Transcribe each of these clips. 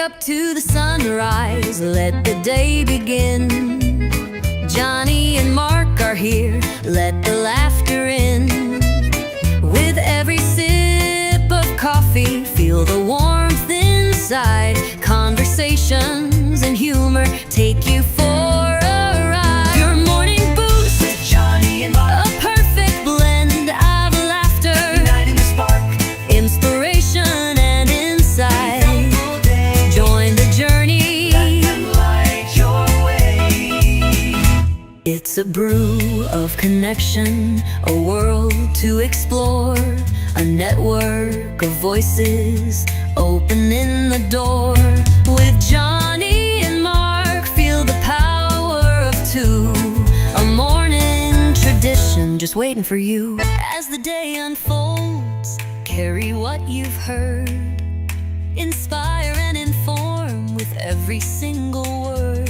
up to the sunrise, let the day begin. Johnny and Mark are here, let the laughter in. With every sip of coffee, feel the warmth inside. Conversations and humor take you for a ride. Your morning boost with Johnny and Mark, a perfect blend of laughter, igniting the spark, inspiration and insight. Join the journey, let them light your way. It's a brew of connection, a world to explore, a network of voices opening the door. With Johnny and Mark, feel the power of two, a morning tradition just waiting for you. As the day unfolds, carry what you've heard, inspire and inform with every single word.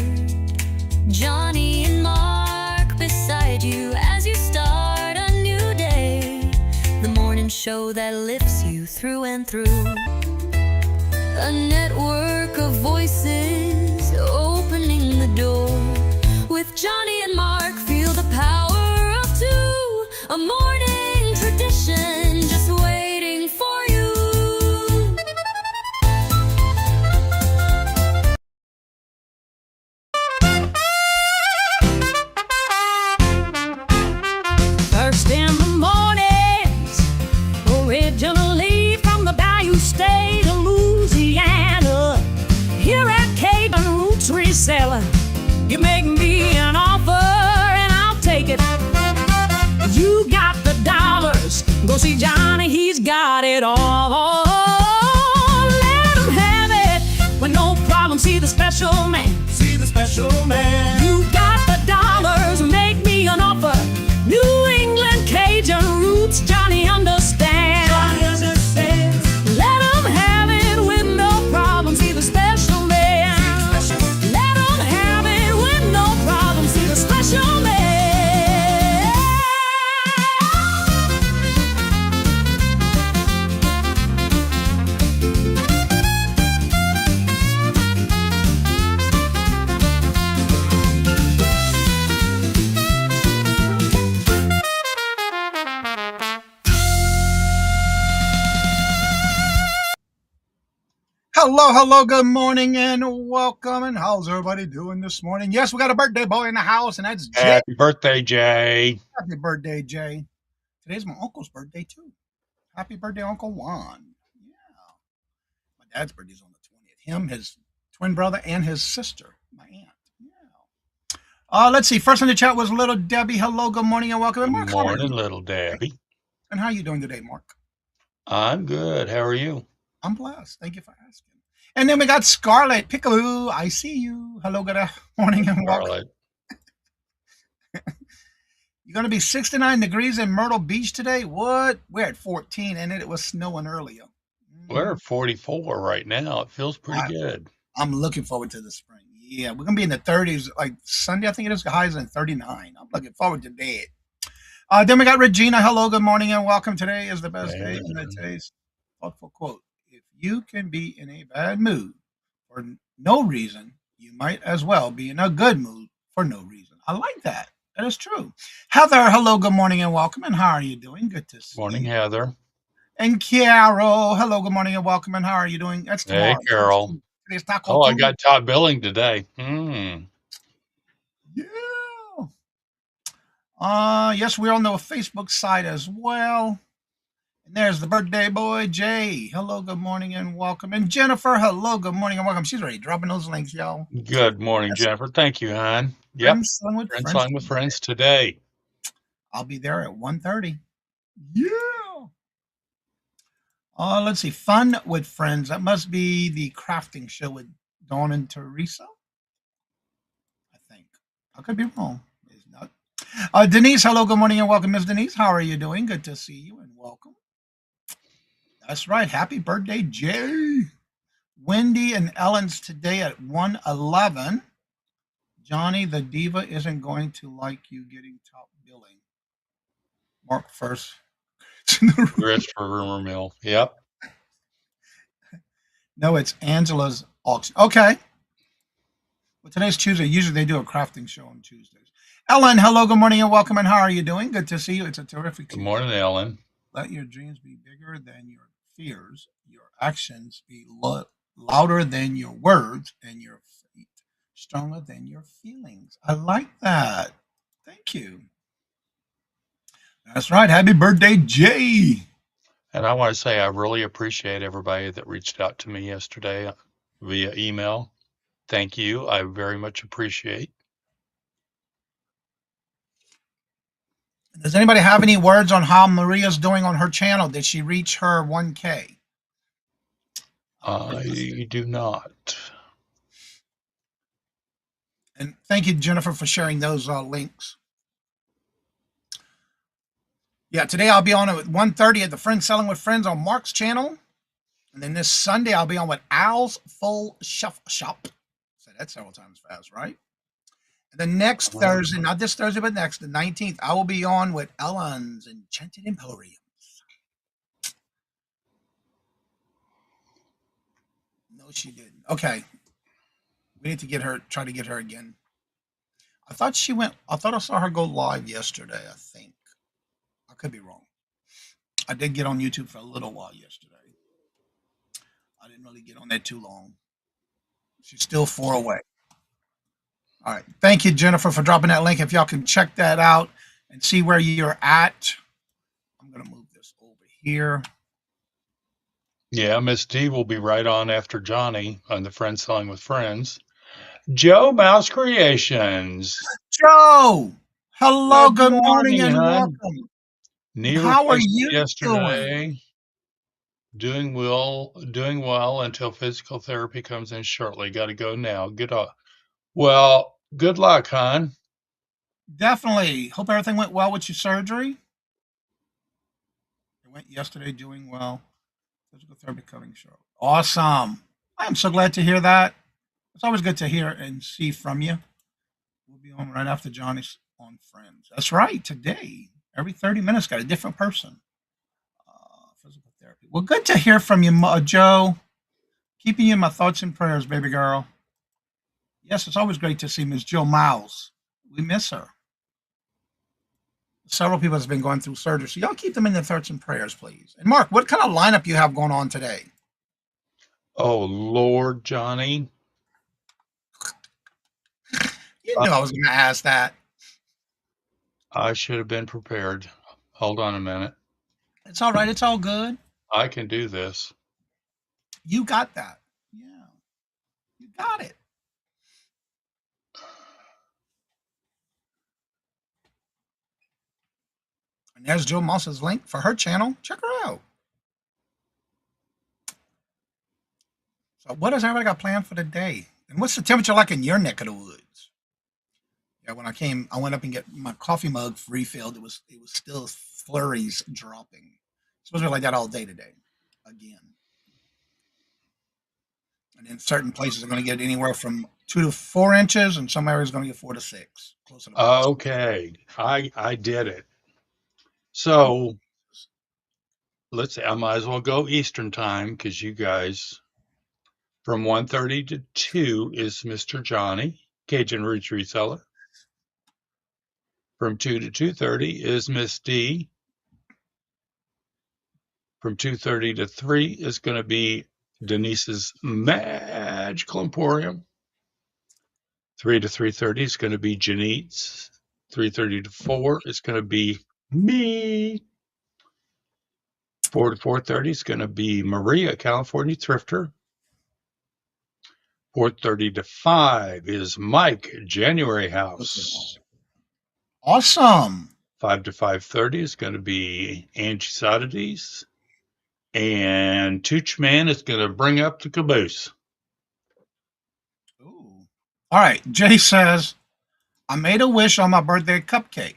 Johnny and Mark beside you as you start a new day, the morning show that lifts you through and through. A network of voices opening the door. With Johnny and Mark, feel the power of two, a morning tradition just waiting for you. First in the mornings, originally from the Bayou State of Louisiana. Here at Cajun Roots Reselling, you make me an offer and I'll take it. You got the dollars, go see Johnny, he's got it all. Let him have it with no problem, see the special man. See the special man. You got the dollars, make me an offer. New England Cajun roots, Johnny understands. Johnny understands. Let him have it with no problem, see the special man. Let him have it with no problem, see the special man. Hello, good morning and welcome. And how's everybody doing this morning? Yes, we got a birthday boy in the house, and that's Jay. Happy birthday, Jay. Happy birthday, Jay. Today's my uncle's birthday, too. Happy birthday, Uncle Juan. Yeah. My dad's birthday's on the 20th. Him, his twin brother, and his sister, my aunt. Yeah. Let's see. First on the chat was Little Debbie. Hello, good morning, and welcome. And Mark, Good how are morning, you? little Debbie. And how are you doing today, Mark? I'm good. How are you? I'm blessed. Thank you for asking. And then we got Scarlett Pickaloo. I see you. Hello, good morning, and welcome. Scarlett. You're going to be 69 degrees in Myrtle Beach today? What? We're at 14, and it was snowing earlier. We're at 44 right now. It feels pretty good. I'm looking forward to the spring. Yeah, we're going to be in the 30s. Like Sunday, I think it is, the highs in 39. I'm looking forward to that. Then we got Regina. Hello, good morning, and welcome. Today is the best day in the taste. Thoughtful quote. If you can be in a bad mood for no reason, you might as well be in a good mood for no reason. I like that. That is true. Heather, hello, good morning, and welcome. And how are you doing? Good to see Morning, you. Heather. And Carol, hello, good morning, and welcome. And how are you doing? That's tomorrow. Hey, Carol. Today's Taco Oh, I Tuesday. got top billing today. Yeah. Yes, we're on the Facebook side as well. And there's the birthday boy, Jay. Hello, good morning, and welcome. And Jennifer, hello, good morning, and welcome. She's already dropping those links, y'all. Good morning, Jennifer. Thank you, hon. Yep. Friends with friends today. I'll be there at 1:30. Yeah. Let's see. Fun with friends. That must be the crafting show with Dawn and Teresa. I think. I could be wrong. It's not. Denise, hello, good morning, and welcome. Miss Denise, how are you doing? Good to see you, and welcome. That's right. Happy birthday, Jay. Wendy and Ellen's today at 1:11. Johnny, the diva, isn't going to like you getting top billing. Mark first. Rest for rumor mill. Yep. No, it's Angela's auction. Okay. Well, today's Tuesday. Usually they do a crafting show on Tuesdays. Ellen, hello, good morning, and welcome. And how are you doing? Good to see you. It's a terrific Good Tuesday. morning, Ellen. Let your dreams be bigger than your fears, your actions be louder than your words, and your faith stronger than your feelings. I like that. Thank you. That's right. Happy birthday, Jay. And I want to say I really appreciate everybody that reached out to me yesterday via email. Thank you. I very much appreciate. Does anybody have any words on how Maria's doing on her channel? Did she reach her 1K? I do not. And thank you, Jennifer, for sharing those links. Yeah, today I'll be on at 1:30 at the Friends Selling with Friends on Mark's channel. And then this Sunday I'll be on with Al's Full Shuff Shop. Say that several times fast, right? And the next Thursday, not this Thursday, but next, the 19th, I will be on with Ellen's Enchanted Emporium. No, she didn't. Okay. We need to get her, try to get her again. I thought I saw her go live yesterday, I think. I could be wrong. I did get on YouTube for a little while yesterday. I didn't really get on there too long. She's still 4 away. All right. Thank you, Jennifer, for dropping that link. If y'all can check that out and see where you're at. I'm going to move this over here. Yeah, Miss D will be right on after Johnny on the Friends Selling with Friends. Joe Mouse Creations. Joe, hello, good morning, and welcome. How are you yesterday? Doing well until physical therapy comes in shortly. Got to go now. Good luck, hon. Definitely. Hope everything went well with your surgery. It went yesterday, doing well. Physical therapy coming short. Awesome. I am so glad to hear that. It's always good to hear and see from you. We'll be on right after Johnny's on Friends. That's right. Today, every 30 minutes, got a different person. Physical therapy. Well, good to hear from you, Joe. Keeping you in my thoughts and prayers, baby girl. Yes, it's always great to see Miss Jill Miles. We miss her. Several people have been going through surgery, so y'all keep them in their thoughts and prayers, please. And Mark, what kind of lineup you have going on today? Oh, Lord, Johnny. You knew I was going to ask that. I should have been prepared. Hold on a minute. It's all right. It's all good. I can do this. You got that. Yeah. You got it. And there's Jill Moss's link for her channel. Check her out. So what has everybody got planned for the day? And what's the temperature like in your neck of the woods? Yeah, when I went up and get my coffee mug refilled. It was still flurries dropping. It's supposed to be like that all day today. Again. And in certain places, I'm going to get anywhere from 2 to 4 inches, and some areas are going to get 4 to 6. Okay, I did it. So let's say I might as well go Eastern time because you guys from 1:30 to 2 is Mr. Johnny, Cajun Roots Reseller. From 2 to 2:30 is Miss D. From 2:30 to 3 is going to be Denise's Magical Emporium. 3 to 3:30 is going to be Janet's. 3:30 to 4 is going to be me. 4 to 4:30 is going to be Maria, California Thrifter. 4:30 to 5 is Mike, January House. Awesome. 5 to 5:30 is going to be Angie's Oddities. And Tooch Man is going to bring up the caboose. Ooh. All right. Jay says, I made a wish on my birthday cupcake,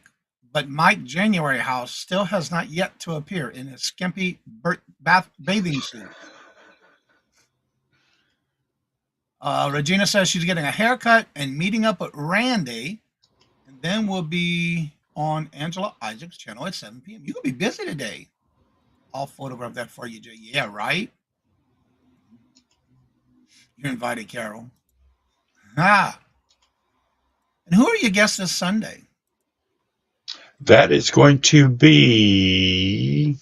but Mike January House still has not yet to appear in his skimpy bathing suit. Regina says she's getting a haircut and meeting up with Randy, and then we'll be on Angela Isaac's channel at 7 p.m. You're going to be busy today. I'll photograph that for you, Jay. Yeah, right? You're invited, Carol. Ah. And who are your guests this Sunday? That is going to be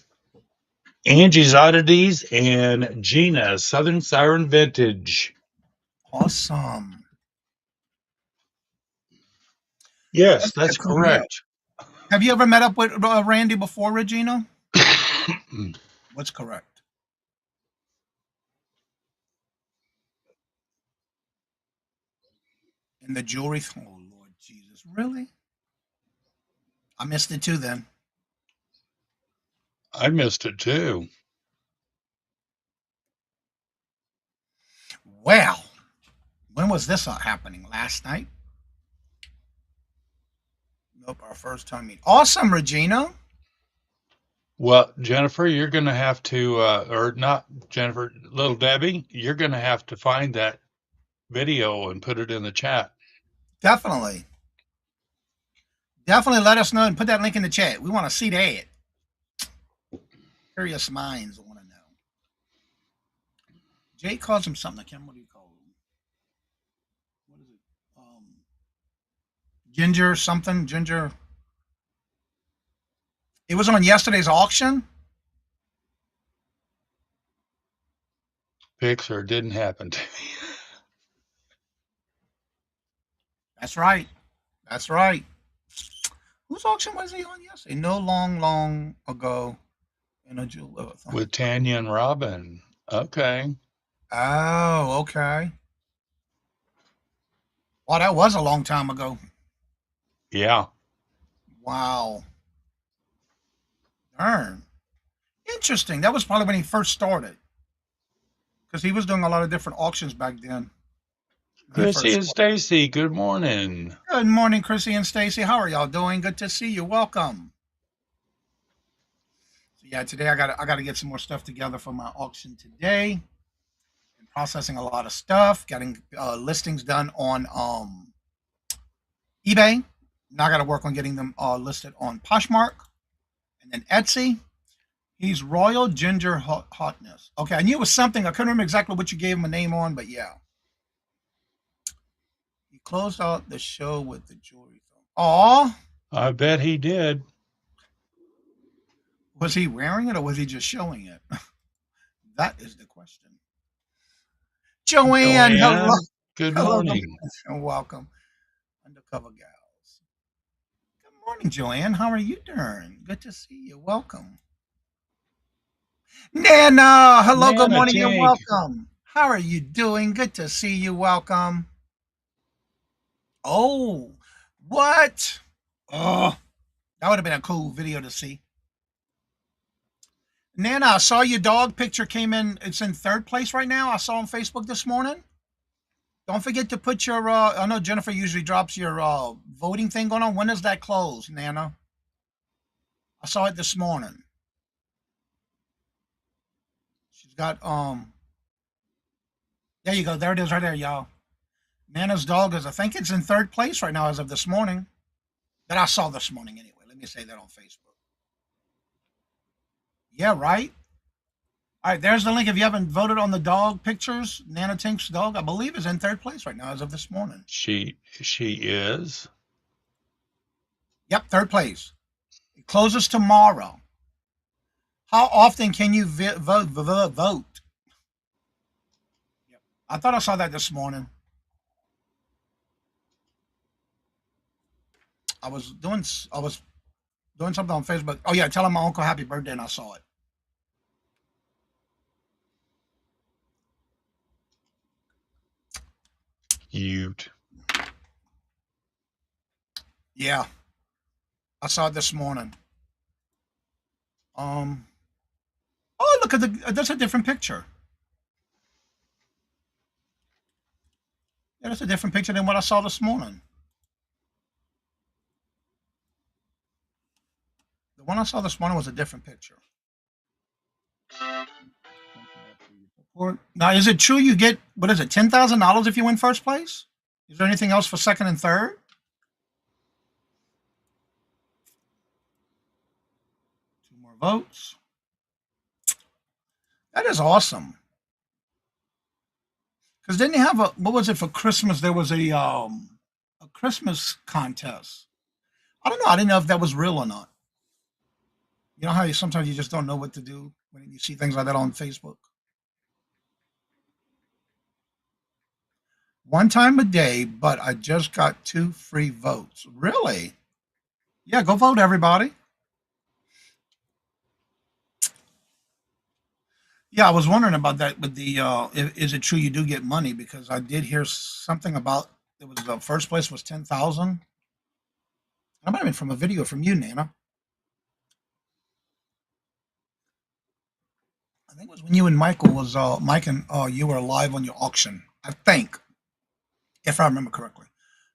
Angie's Oddities and Gina, Southern Siren Vintage. Awesome. Yes, That's a that's cool deal. correct. Have you ever met up with Randy before, Regina? What's correct? In the jewelry. Oh, Lord Jesus. Really? I missed it too then. I missed it too. Well, when was this happening? Last night? Nope, our first time meeting. Awesome, Regina. Well, Jennifer, you're going to have to, or not Jennifer, little Debbie, you're going to have to find that video and put it in the chat. Definitely. Definitely let us know and put that link in the chat. We want to see that. Curious minds want to know. Jay calls him something. I can't remember what he called him. What is it? Ginger something. Ginger. It was on yesterday's auction. Pixar didn't happen to me. That's right. That's right. Whose auction was he on yesterday? No, long ago in a jewel. With Tanya and Robin. Okay. Oh, okay. Well, that was a long time ago. Yeah. Wow. Darn. Interesting. That was probably when he first started. Because he was doing a lot of different auctions back then. Chrissy and Stacy, good morning. Good morning, Chrissy and Stacy. How are y'all doing? Good to see you. Welcome. So yeah, today I got to get some more stuff together for my auction today. And processing a lot of stuff, getting listings done on eBay. Now I got to work on getting them listed on Poshmark and then Etsy. He's Royal Ginger Hotness. Okay, I knew it was something. I couldn't remember exactly what you gave him a name on, but yeah. He closed out the show with the jewelry. Aw. I bet he did. Was he wearing it or was he just showing it? That is the question. Joanne, hello. Good Hello, morning. and welcome. Undercover Gals. Good morning, Joanne. How are you doing? Good to see you. Welcome. Nana, hello, good Nana morning, and Tink. welcome. How are you doing? Good to see you. Welcome. Oh, what? Oh, that would have been a cool video to see. Nana, I saw your dog picture came in. It's in third place right now. I saw on Facebook this morning. Don't forget to put your, I know Jennifer usually drops your voting thing going on. When does that close, Nana? I saw it this morning. She's got, there you go. There it is right there, y'all. Nana's dog is, I think it's in third place right now as of this morning. That I saw this morning anyway. Let me say that on Facebook. Yeah, right? All right, there's the link. If you haven't voted on the dog pictures, Nana Tink's dog, I believe, is in third place right now as of this morning. She is. Yep, third place. It closes tomorrow. How often can you vote? Yep. I thought I saw that this morning. I was doing something on Facebook. Oh yeah, telling my uncle happy birthday, and I saw it. Cute. Yeah, I saw it this morning. Oh, look at that's a different picture. Yeah, that's a different picture than what I saw this morning. The one I saw this morning was a different picture. Now, is it true you get, what is it, $10,000 if you win first place? Is there anything else for second and third? Two more votes. That is awesome. Because didn't they have a, what was it for Christmas? There was a Christmas contest. I don't know. I didn't know if that was real or not. You know how you sometimes you just don't know what to do when you see things like that on Facebook. One time a day, but I just got 2 free votes. Really? Yeah, go vote, everybody. Yeah, I was wondering about that with the is it true you do get money? Because I did hear something about it was the first place was 10,000. I might have been from a video from you, Nana. I think it was when you and Michael was Mike and you were live on your auction. I think, if I remember correctly.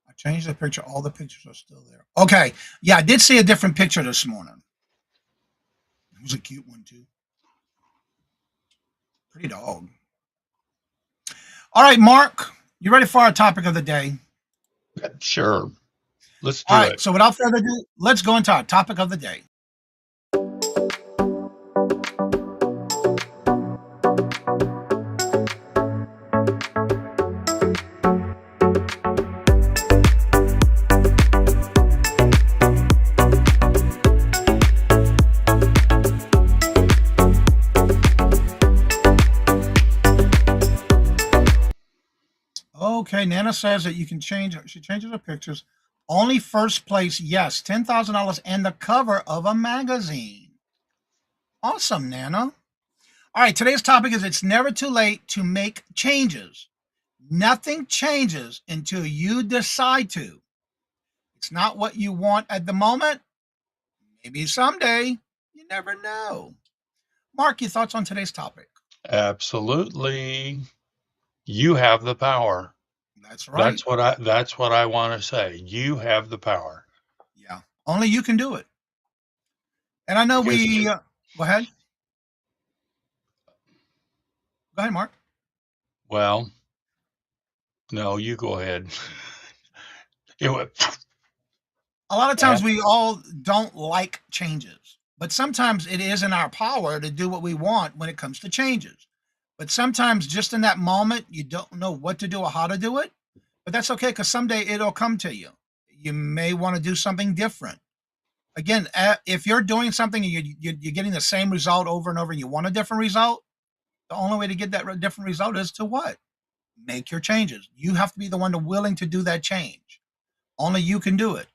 I changed the picture. All the pictures are still there. Okay. Yeah, I did see a different picture this morning. It was a cute one too. Pretty dog. All right, Mark, you ready for our topic of the day? Sure. Let's do All right. it. So without further ado, let's go into our topic of the day. Okay, Nana says that you can change. She changes her pictures. Only first place, yes, $10,000 and the cover of a magazine. Awesome, Nana. All right, today's topic is it's never too late to make changes. Nothing changes until you decide to. It's not what you want at the moment. Maybe someday. You never know. Mark, your thoughts on today's topic? Absolutely. You have the power. That's right. That's what I want to say. You have the power. Yeah. Only you can do it. And I know Because go ahead. Go ahead, Mark. well, no, you go ahead. It went, A lot of times we all don't like changes, but sometimes it is in our power to do what we want when it comes to changes. But sometimes just in that moment, you don't know what to do or how to do it. But that's okay because someday it'll come to you. You may want to do something different. Again, if you're doing something and you're getting the same result over and over and you want a different result, the only way to get that different result is to what? Make your changes. You have to be the one to willing to do that change. Only you can do it.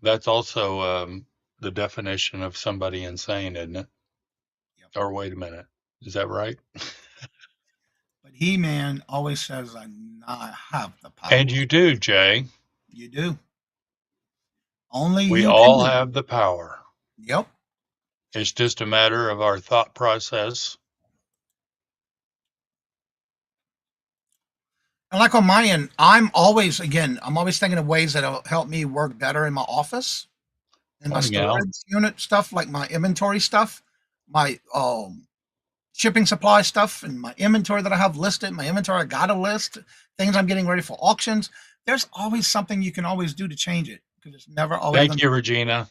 that's also the definition of somebody insane, isn't it? Yep. Or wait a minute. Is that right? But He-Man always says, I have the power. And you do, Jay. You do. Only We you can all do it. have the power. Yep. It's just a matter of our thought process. And like on my end, I'm always thinking of ways that'll help me work better in my office, in my Oh, yeah. storage unit stuff, like my inventory stuff, my shipping supply stuff, and my inventory that I have listed, my inventory I got a list, things I'm getting ready for auctions. There's always something you can always do to change it because it's never always going Thank to. you, Regina.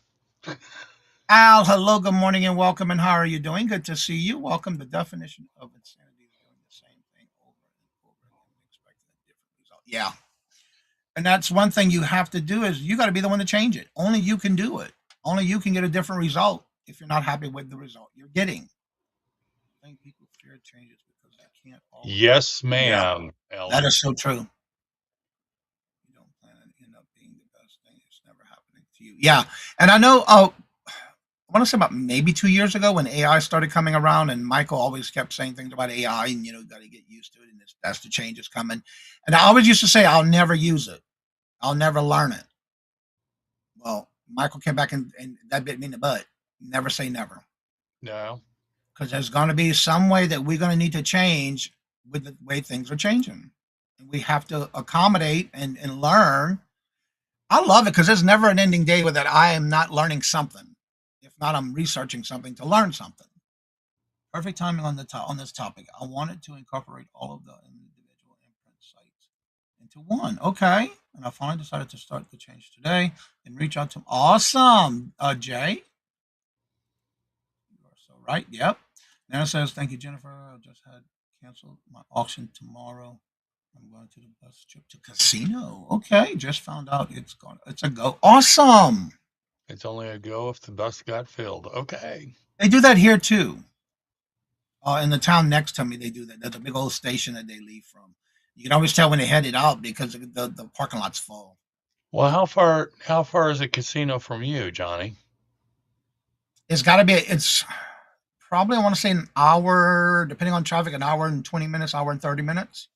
Al, hello, good morning, and welcome. And how are you doing? Good to see you. Welcome. The definition of insanity is doing the same thing over and over again and expecting a different result. Yeah. And that's one thing you have to do is you got to be the one to change it. Only you can do it. Only you can get a different result if you're not happy with the result you're getting. I think people fear changes because they can't always. Yes, Yeah, ma'am, that Ellen. is so true. You don't plan on end up being the best thing. It's never happening to you. Yeah. And I know I want to say about maybe 2 years ago when AI started coming around, and Michael always kept saying things about AI, and got to get used to it, and that's the change is coming. And I always used to say, I'll never use it, I'll never learn it. Well, Michael came back and that bit me in the butt. Never say never, No. because there's going to be some way that we're going to need to change with the way things are changing, and we have to accommodate and learn. I love it because there's never an ending day with that. I am not learning something. If not, I'm researching something to learn something. Perfect timing on on this topic. I wanted to incorporate all of the individual imprint sites into one. Okay, and I finally decided to start the change today and reach out to. Awesome, Jay. You are so right. Yep. Nana says, "Thank you, Jennifer. I just had cancel my auction tomorrow. I'm going to the bus trip to casino. Okay, just found out it's a go. Awesome. It's only a go if the bus got filled. Okay. They do that here too. In the town next to me, they do that. There's a big old station that they leave from. You can always tell when they headed out because the parking lot's full. Well, how far is a casino from you, Johnny? It's got to be. It's probably I want to say an hour, depending on traffic, an hour and 20 minutes, hour and 30 minutes.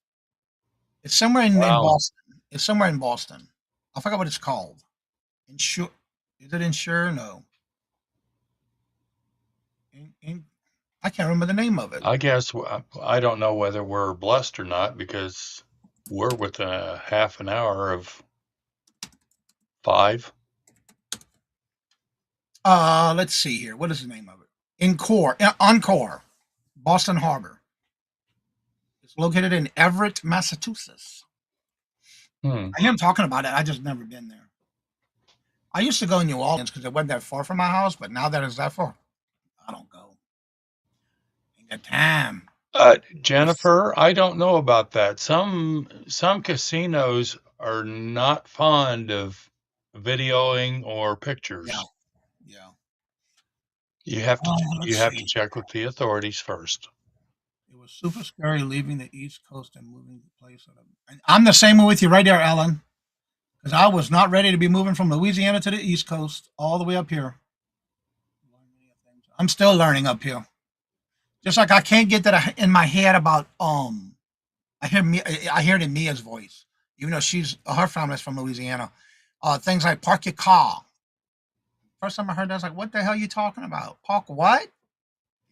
It's somewhere in Wow. Boston. It's somewhere in Boston. I forgot what it's called. Insure? Is it Insure? No. I can't remember the name of it. I guess I don't know whether we're blessed or not because we're within a half an hour of 5. Let's see here. What is the name of it? Encore, Boston Harbor. It's located in Everett, Massachusetts. Hmm. I am talking about it. I just never been there. I used to go in New Orleans because it wasn't that far from my house, but now that it's that far, I don't go. Ain't got time. Jennifer, I don't know about that. Some casinos are not fond of videoing or pictures. Yeah, yeah. You have to Let's see. check with the authorities first. It was super scary leaving the East Coast and moving to place. And I'm the same way with you right there, Ellen, because I was not ready to be moving from Louisiana to the East Coast all the way up here. I'm still learning up here. Just like I can't get that in my head about I hear it in Mia's voice, even though her family's from Louisiana. Things like park your car. First time I heard that, I was like, "What the hell are you talking about? Park what?"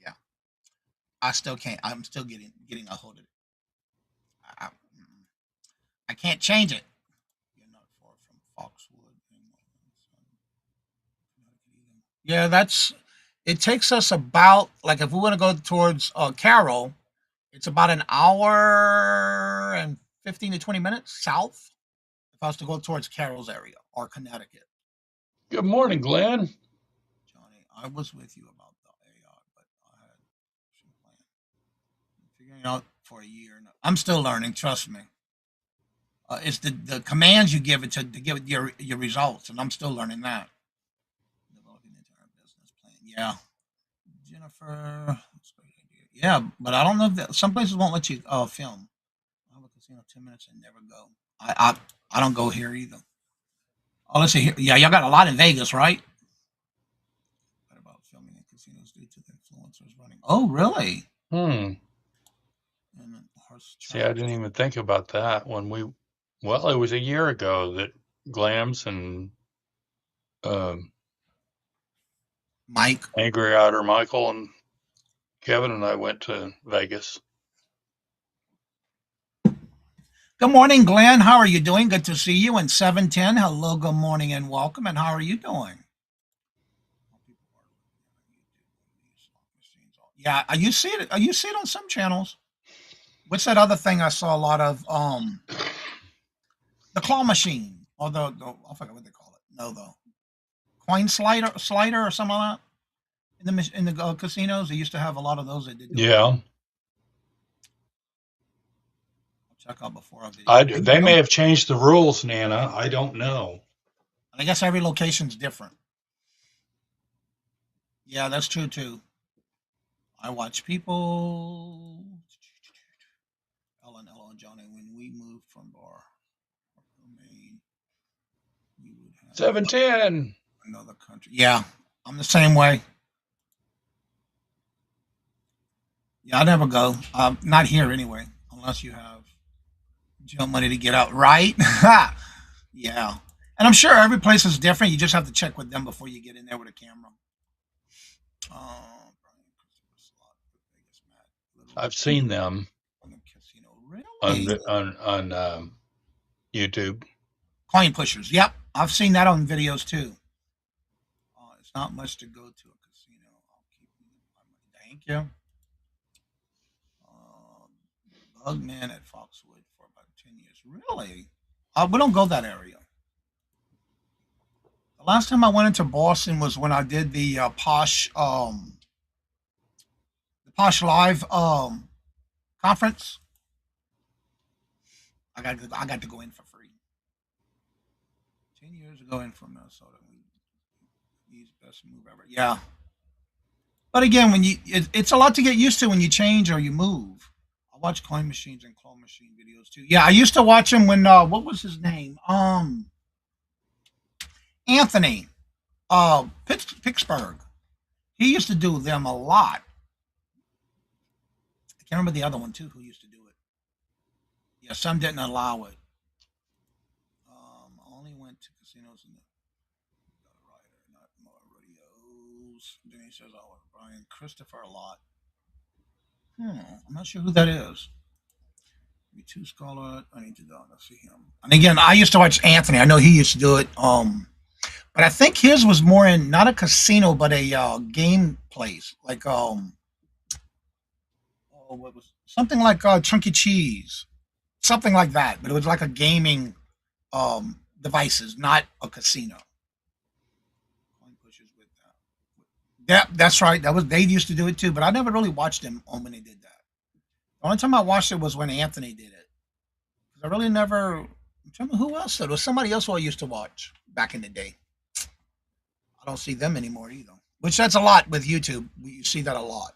Yeah, I still can't. I'm still getting a hold of it. I, I can't change it. You're not far from Foxwood. Yeah, that's. It takes us about like if we want to go towards Carroll, it's about an hour and 15 to 20 minutes south. If I was to go towards Carroll's area or Connecticut. Good morning, Glenn. Johnny, I was with you about the AI, but I had some plan. Figuring it out for a year. I'm still learning. Trust me. It's the commands you give it to give it your results, and I'm still learning that. Developing the entire business plan. Yeah, Jennifer. That's a great idea. Yeah, but I don't know if some places won't let you film. I have a casino 10 minutes and never go. I don't go here either. Oh, let's see here. Yeah, y'all got a lot in Vegas, right? What about filming in casinos due to the influencers running? Oh, really? Hmm. And then horse See, I didn't even think about that when it was a year ago that Glams and Mike. Angry Otter Michael and Kevin and I went to Vegas. Good morning, Glenn. How are you doing? Good to see you. And 710. Hello, good morning, and welcome. And how are you doing? Yeah, you see it. You see it on some channels. What's that other thing I saw a lot of? The claw machine, or the I forget what they call it. No, the coin slider or something like that. In the casinos, they used to have a lot of those. They did. Yeah. I'll check out before I video. They may have changed the rules, Nana. I don't know. I guess every location's different. Yeah, that's true too. I watch people. Ellen, Johnny. When we moved from Bar, Maine, we would have 710. another country. Yeah, I'm the same way. Yeah, I never go. Not here anyway, unless you have jail money to get out. Right? Yeah. And I'm sure every place is different. You just have to check with them before you get in there with a camera. I've seen them on the casino. Really? on YouTube. Coin pushers. Yep, I've seen that on videos too. It's not much to go to a casino. I'll keep thank you. Bugman at Foxwood for about 10 years. Really? We don't go that area. The last time I went into Boston was when I did the Posh Live conference. I got to go in for free. 10 years ago in from Minnesota. He's best move ever. Yeah. But again, it's a lot to get used to when you change or you move. I watch coin machines and claw machine videos too. Yeah, I used to watch him when what was his name? Anthony, Pittsburgh. He used to do them a lot. I can't remember the other one too who used to do it. Yeah, some didn't allow it. Only went to casinos in the not more rodeos. Then he says, "Oh, Brian Christopher a lot." I'm not sure who that is. Me too, Scholar. I need to go and see him. And again, I used to watch Anthony. I know he used to do it. But I think his was more in not a casino, but a game place, like what was something like Chunky Cheese, something like that. But it was like a gaming devices, not a casino. Coin pushers with that. Yeah, that's right. That was they used to do it too, but I never really watched them when they did that. The only time I watched it was when Anthony did it. Because I really never. I'm trying to who else. There was somebody else who I used to watch back in the day. I don't see them anymore either. Which that's a lot with YouTube. You see that a lot.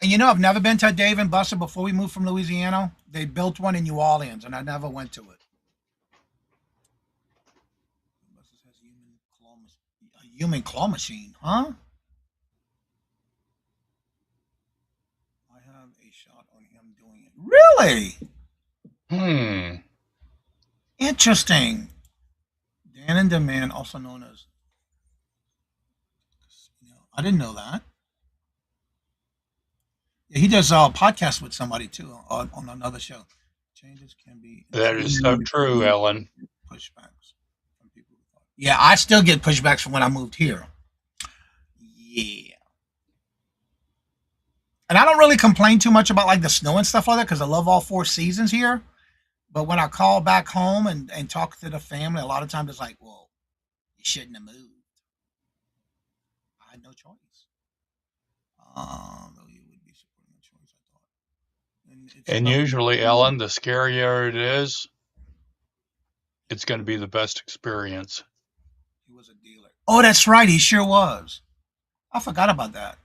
And you know, I've never been to a Dave and Buster before we moved from Louisiana. They built one in New Orleans, and I never went to it. A human claw machine, huh? I have a shot on him doing it. Really? Interesting. Dan and Demand, also known as. I didn't know that. Yeah, he does a podcast with somebody too on another show. Changes can be. That is so true, Ellen. Pushbacks from people. Yeah, I still get pushbacks from when I moved here. Yeah. And I don't really complain too much about like the snow and stuff like that because I love all 4 seasons here. But when I call back home and talk to the family, a lot of times it's like, well, you shouldn't have moved. I had no choice. Though you would be supporting a choice, I thought. And usually, Ellen, the scarier it is, it's going to be the best experience. He was a dealer. Oh, that's right. He sure was. I forgot about that.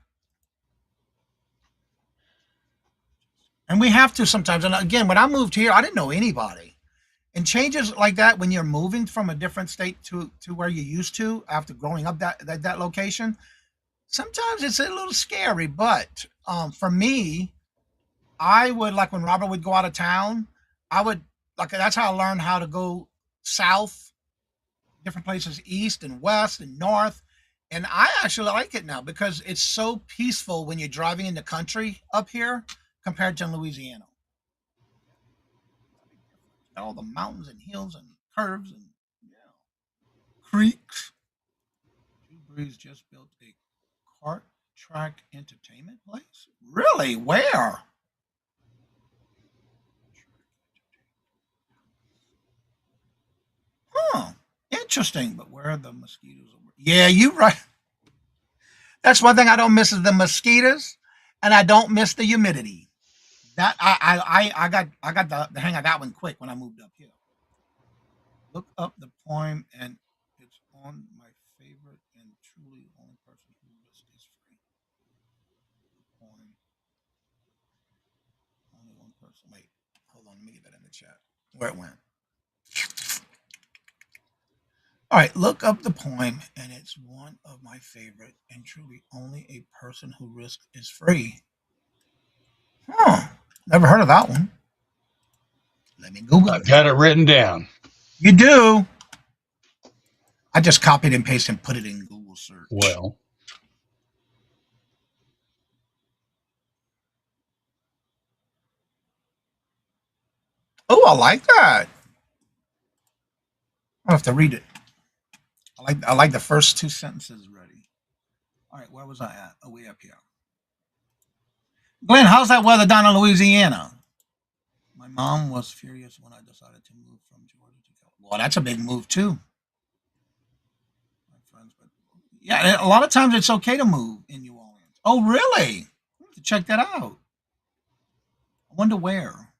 And we have to sometimes. And again, when I moved here, I didn't know anybody. And changes like that when you're moving from a different state to where you used to after growing up that location, sometimes it's a little scary. But for me, I would like when Robert would go out of town, I would like that's how I learned how to go south, different places, east and west and north. And I actually like it now because it's so peaceful when you're driving in the country up here compared to Louisiana. All the mountains and hills and curves and creeks. Drew Brees just built a kart track entertainment place. Really? Where? Huh. Interesting. But where are the mosquitoes? Yeah, you're right. That's one thing I don't miss is the mosquitoes, and I don't miss the humidity. That I got the hang of that one quick when I moved up here. Look up the poem, and it's on my favorite and truly only person who lists is free. The poem. Only one person. Wait, hold on. Let me get that in the chat. Where it went. All right, look up the poem, and it's one of my favorite and truly only a person who risks is free. Huh. Never heard of that one. Let me Google I've got it written down. You do. I just copied and pasted and put it in Google search. Well. Oh, I like that. I'll have to read it. I like the first 2 sentences ready. All right, where was I at? Oh, way up here. Glenn, how's that weather down in Louisiana? My mom was furious when I decided to move from Georgia to California. Well, that's a big move too. My friends, but Yeah, a lot of times it's okay to move in New Orleans. Oh, really? I have to check that out. I wonder where.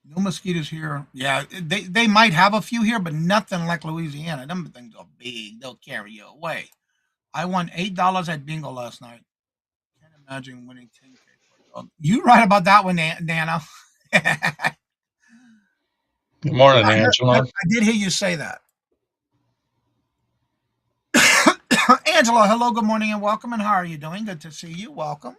No mosquitoes here. Yeah, they might have a few here, but nothing like Louisiana. Them things are big. They'll carry you away. I won $8 at bingo last night. Can't imagine winning 10K for a dog. You right about that one, Nana. I Good morning, Angela. did hear you say that. Angela, hello, good morning, and welcome. And how are you doing? Good to see you. Welcome.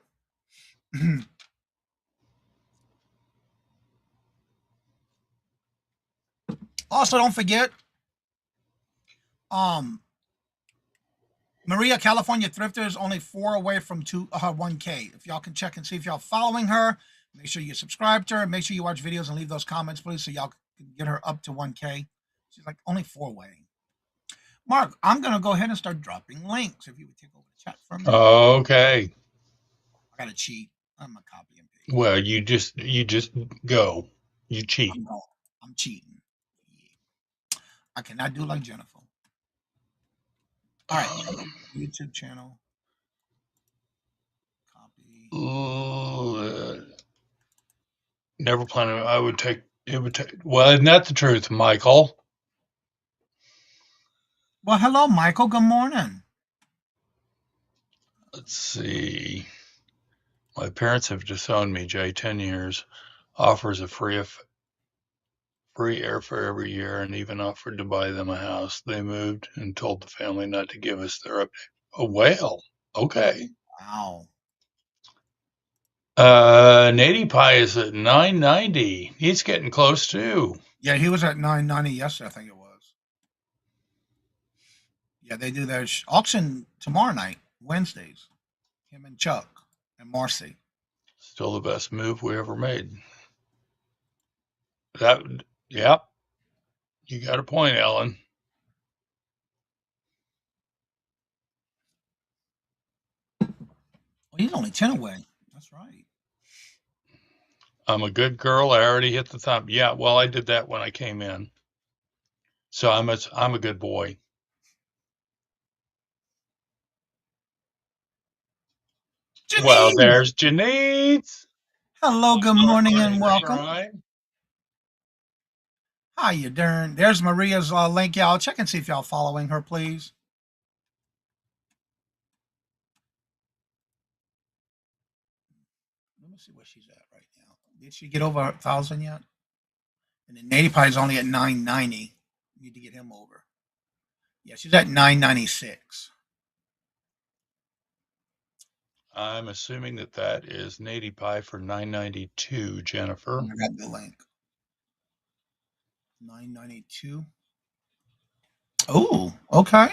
Also, don't forget, um, Maria, California Thrifter is only 4 away from 1K. If y'all can check and see if y'all following her, make sure you subscribe to her. Make sure you watch videos and leave those comments, please, so y'all can get her up to 1K. She's like only 4 away. Mark, I'm gonna go ahead and start dropping links. If you would take over the chat for me, Okay. I gotta cheat. I'm a copy and paste. Well, you just go. You cheat. I'm cheating. Yeah. I cannot do like Jennifer. All right, YouTube channel. Copy. Never planned. I would take. It would take. Well, isn't that the truth, Michael? Well, hello, Michael. Good morning. Let's see. My parents have disowned me, Jay. 10 years. Offers a free airfare every year, and even offered to buy them a house. They moved and told the family not to give us their update. Oh, well, okay. Wow. Nady Pie is at 990. He's getting close too. Yeah, he was at 990 yesterday, I think it was. Yeah, they do their auction tomorrow night, Wednesdays. Him and Chuck and Marcy. Still the best move we ever made. Yep. You got a point, Ellen. Well, he's only 10 away. That's right. I'm a good girl. I already hit the thumb. Yeah, well, I did that when I came in. So I'm a good boy. Janine! Well, there's Janice. Hello, good morning, and Morning, welcome. Shrine. How you doing? There's Maria's link. Y'all check and see if y'all following her, please. Let me see where she's at right now. Did she get over 1,000 yet? And then Nady Pie is only at 990. Need to get him over. Yeah, she's at 996. I'm assuming that is Nady Pie for 992, Jennifer. I got the link. 992. Oh, okay.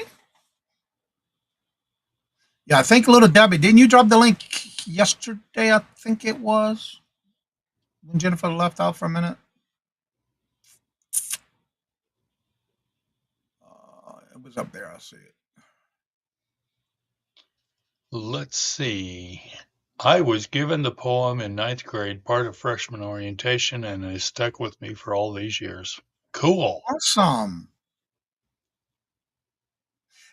Yeah, I think Little Debbie, didn't you drop the link yesterday? I think it was when Jennifer left out for a minute. It was up there. I see it. Let's see. I was given the poem in 9th grade, part of freshman orientation, and it stuck with me for all these years. Cool. Awesome.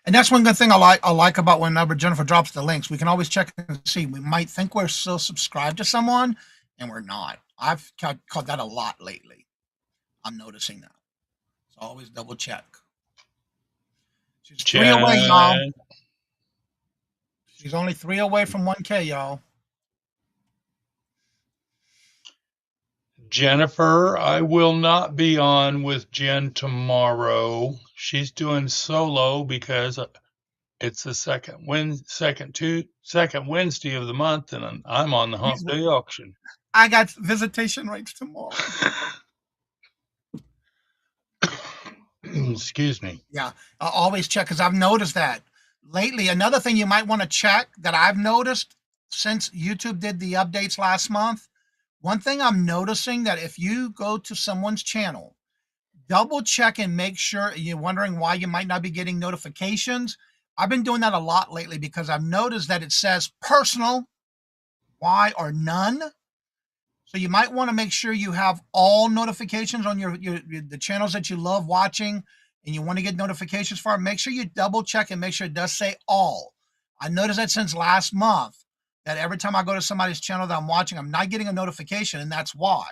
And that's one good thing I like about whenever Jennifer drops the links. We can always check and see. We might think we're still subscribed to someone, and we're not. I've caught that a lot lately. I'm noticing that. So always double check. She's 3 away, y'all. She's only 3 away from 1K, y'all. Jennifer, I will not be on with Jen tomorrow. She's doing solo because it's the second Wednesday of the month, and I'm on the Hump Day auction. I got visitation rights tomorrow. Excuse me. Yeah, I'll always check because I've noticed that lately. Another thing you might want to check that I've noticed since YouTube did the updates last month. One thing I'm noticing that if you go to someone's channel, double check and make sure you're wondering why you might not be getting notifications. I've been doing that a lot lately because I've noticed that it says personal, why or none. So you might want to make sure you have all notifications on the channels that you love watching. and you want to get notifications for it, make sure you double check and make sure it does say all. I noticed that since last month that every time I go to somebody's channel that I'm watching, I'm not getting a notification, and that's why.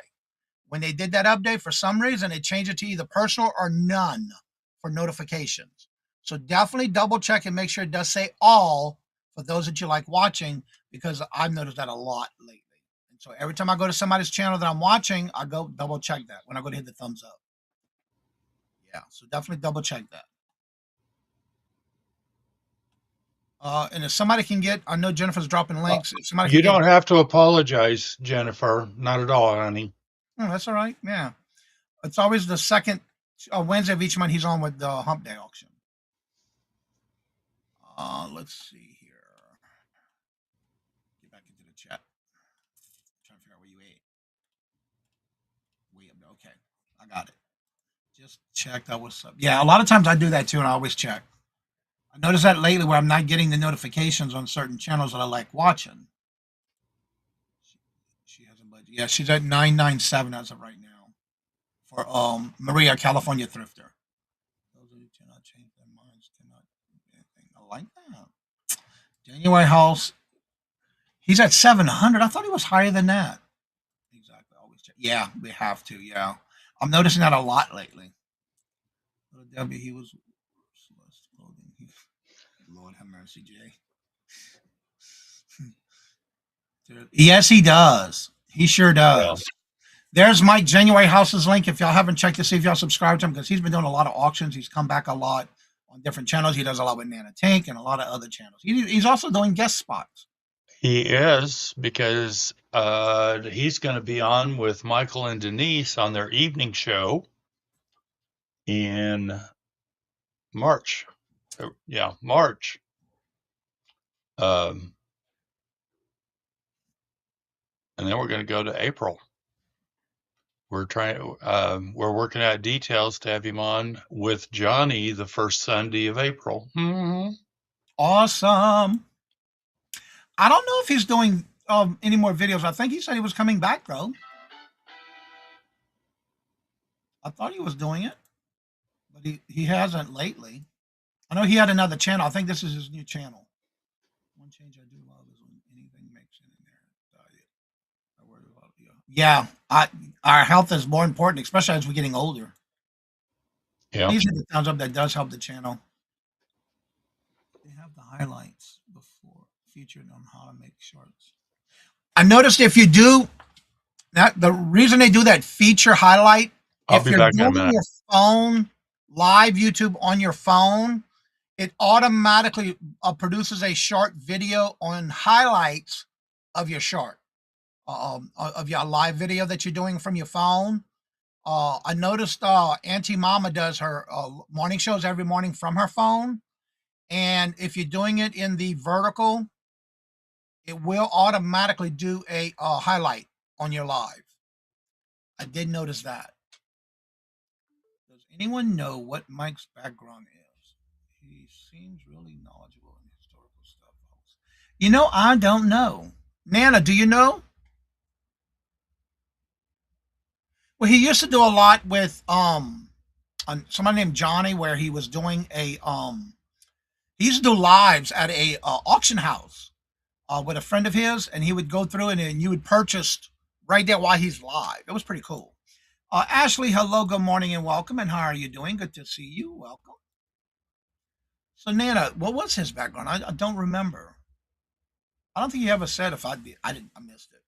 When they did that update, for some reason, it changed it to either personal or none for notifications. So definitely double check and make sure it does say all for those that you like watching, because I've noticed that a lot lately. And so every time I go to somebody's channel that I'm watching, I go double check that when I go to hit the thumbs up. Yeah, so definitely double check that. And if somebody can get, I know Jennifer's dropping links. If somebody You can don't get, have to apologize, Jennifer. Not at all, honey. that's all right. Yeah, it's always the second Wednesday of each month. He's on with the Hump Day auction. Let's see here. Get back into the chat. Trying to figure out where you ate. Way up there. Okay, I got it. Just check that was up. Yeah, a lot of times I do that too, and I always check. I noticed that lately where I'm not getting the notifications on certain channels that I like watching. She has a budget. Yeah, she's at 997 as of right now for Maria, California thrifter. Those who cannot change their minds cannot do anything. I like that. January House. He's at 700. I thought he was higher than that. Exactly. Always check. Yeah, we have to. Yeah, I'm noticing that a lot lately. Little W, he was. Lord have mercy, Jay. Yes, he does. He sure does. There's Mike January House's link. If y'all haven't checked to see if y'all subscribe to him, because he's been doing a lot of auctions. He's come back a lot on different channels. He does a lot with Nana Tank and a lot of other channels. He's also doing guest spots. He is, because he's going to be on with Michael and Denise on their evening show in March. Yeah, March. And then we're going to go to April. We're working out details to have him on with Johnny the first Sunday of April. Mm-hmm. Awesome. I don't know if he's doing any more videos. I think he said he was coming back, though. I thought he was doing it, but he hasn't lately. I know he had another channel. I think this is his new channel. One change I do love is when anything makes it in there. I worry about you. Yeah, our health is more important, especially as we're getting older. Yeah. These are the thumbs up that does help the channel. They have the highlights before featured on how to make shorts. I noticed if you do that, the reason they do that feature highlight, I'll if be you're back in a doing minute. your phone live YouTube on your phone, it automatically produces a short video on highlights of your short, of your live video that you're doing from your phone. I noticed Auntie Mama does her morning shows every morning from her phone. And if you're doing it in the vertical, it will automatically do a highlight on your live. I did notice that. Does anyone know what Mike's background is? He seems really knowledgeable in historical stuff. You know, I don't know. Nana, do you know? Well, he used to do a lot with somebody named Johnny, where he was doing a he used to do lives at a auction house with a friend of his, and he would go through it, and you would purchase right there while he's live. It was pretty cool. Ashley, hello, good morning, and welcome. And how are you doing? Good to see you. Welcome. So, Nana, what was his background? I don't remember. I don't think he ever said. If I did, I missed it.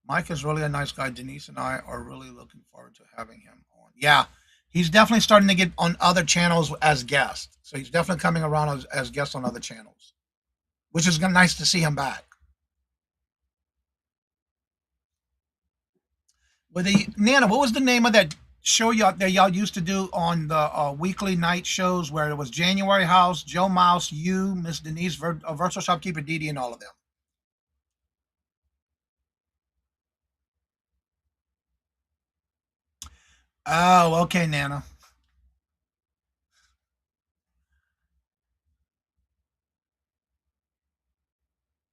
Mike is really a nice guy. Denise and I are really looking forward to having him on. Yeah, he's definitely starting to get on other channels as guests. So he's definitely coming around as guests on other channels, which is nice to see him back. With the Nana, what was the name of that show y'all used to do on the weekly night shows, where it was January House, Joe Mouse, you, Miss Denise, Virtual Shopkeeper Didi, and all of them? Oh, okay, Nana.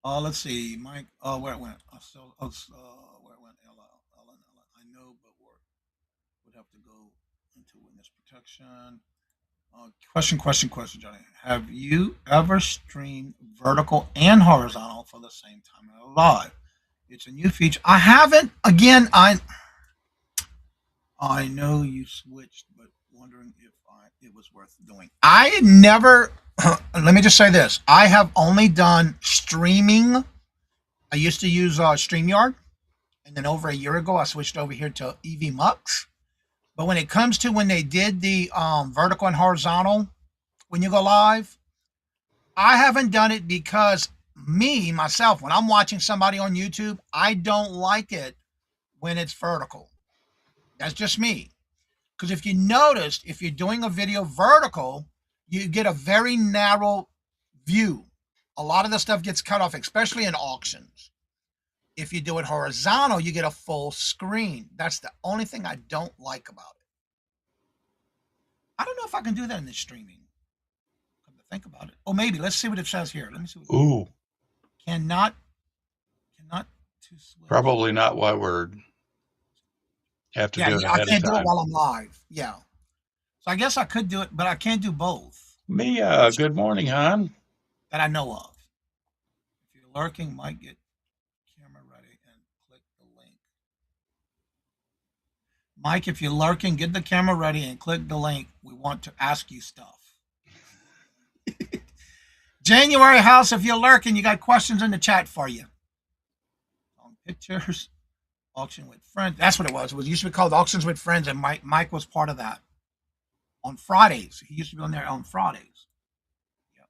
Let's see, Mike. Where it went? Where it went? Ella. I know, but work would have to go into witness protection. Question, Johnny. Have you ever streamed vertical and horizontal for the same time in a live? It's a new feature. I haven't. Again, I know you switched, but wondering if it was worth doing. I never. Let me just say this. I have only done streaming. I used to use StreamYard, and then over a year ago, I switched over here to EV Mux. But when it comes to when they did the vertical and horizontal, when you go live, I haven't done it because myself, when I'm watching somebody on YouTube, I don't like it when it's vertical. That's just me. Because if you noticed, if you're doing a video vertical, you get a very narrow view. A lot of the stuff gets cut off, especially in auctions. If you do it horizontal, you get a full screen. That's the only thing I don't like about it. I don't know if I can do that in this streaming. Come to think about it. Oh, maybe. Let's see what it says here. Let me see. Ooh, Cannot to switch. probably not why we're have to do it I ahead can't of do it time. while I'm live. Yeah. So I guess I could do it, but I can't do both Mia, good morning, hon. that I know of. If you're lurking, might get camera ready and click the link. Mike, if you're lurking, get the camera ready and click the link. We want to ask you stuff. January House, if you're lurking, you got questions in the chat for you. On pictures, auction with friends. That's what it was. It was used to be called Auctions with Friends, and Mike was part of that. On Fridays. He used to be on there on Fridays. Yeah.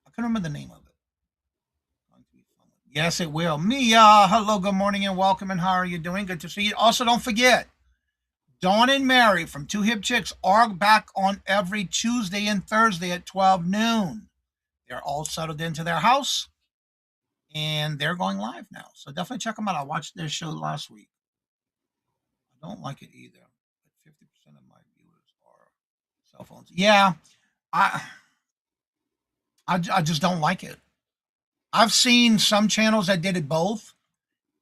I couldn't remember the name of it. Yes, it will. Mia, hello, good morning and welcome. And how are you doing? Good to see you. Also, don't forget, Dawn and Mary from Two Hip Chicks are back on every Tuesday and Thursday at 12 noon. They're all settled into their house and they're going live now. So definitely check them out. I watched their show last week. I don't like it either, but 50% of my viewers are cell phones. Yeah, I just don't like it. I've seen some channels that did it both,